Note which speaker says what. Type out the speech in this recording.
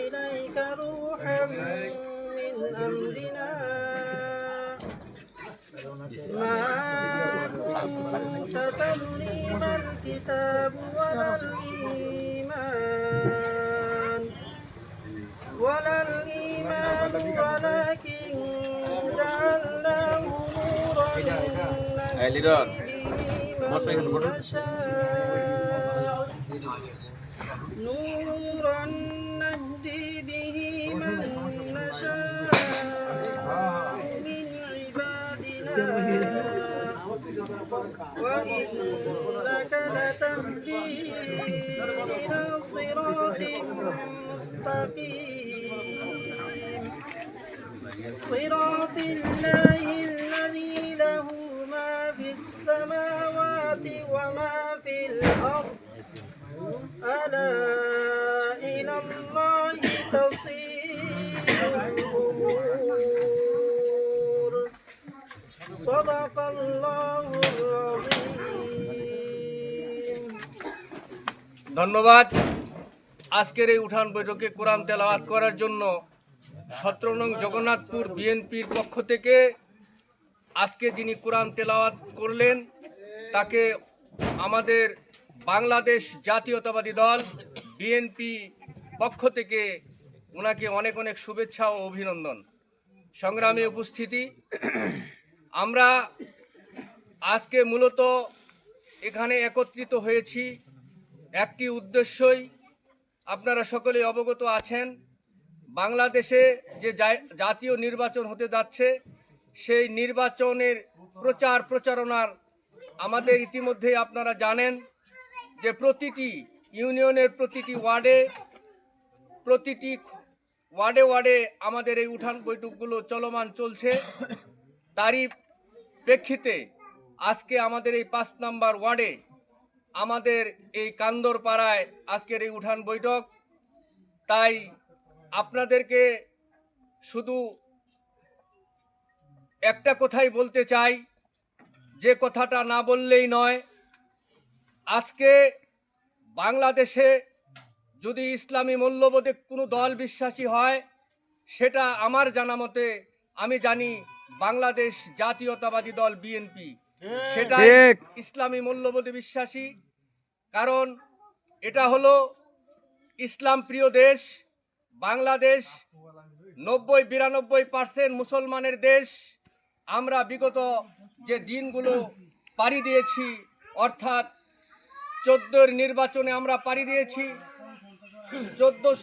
Speaker 1: إليك روحا من أمرنا ما كنت تدري ما الكتاب ولا الإيمان ولكن جعلناه نورا نهدي به من نشاء من عبادنا وإنك لتهدي إلى صراط مستقيم صراط الله الذي له ما في السماوات وما في الأرض ألا إلى الله تصير الأمور صدق الله العظيم
Speaker 2: ধন্যবাদ। আজকের এই উঠান বৈঠকে কোরআন তেলাওয়াত করার জন্য 17 নং জগন্নাথপুর বিএনপির পক্ষ থেকে আজকে যিনি কোরআন তেলাওয়াত করলেন তাকে আমাদের বাংলাদেশ জাতীয়তাবাদী দল বিএনপি পক্ষ থেকে ওনাকে অনেক অনেক শুভেচ্ছা ও অভিনন্দন। সংগ্রামী উপস্থিতি, আমরা আজকে মূলত এখানে একত্রিত হয়েছি একটি উদ্দেশ্যই, আপনারা সকলে অবগত আছেন, বাংলাদেশে যে জাতীয় নির্বাচন হতে যাচ্ছে সেই নির্বাচনের প্রচারণার আমাদের ইতিমধ্যে আপনারা জানেন যে প্রতিটি ইউনিয়নের প্রতিটি ওয়ার্ডে আমাদের এই উঠান বৈঠকগুলো চলমান চলছে। তারই প্রেক্ষিতে আজকে আমাদের এই 5 নম্বর ওয়ার্ডে আমাদের এই কান্দরপাড়ায় আজকের এই উঠান বৈঠক। তাই আপনাদেরকে শুধু একটা কথাই বলতে চাই, যে কথাটা না বললেই নয়। আজকে বাংলাদেশে যদি ইসলামী মূল্যবোধে কোনো দল বিশ্বাসী হয়, সেটা আমার জানা মতে আমি জানি বাংলাদেশ জাতীয়তাবাদী দল বিএনপি সেটা ইসলামী মূল্যবোধে বিশ্বাসী। কারণ এটা হলো ইসলাম প্রিয় দেশ। বাংলাদেশ 90-92% মুসলমানের দেশ। আমরা বিগত যে দিনগুলো পাড়ি দিয়েছি, অর্থাৎ 14 নির্বাচনে আমরা পাড়ি দিয়েছি, 14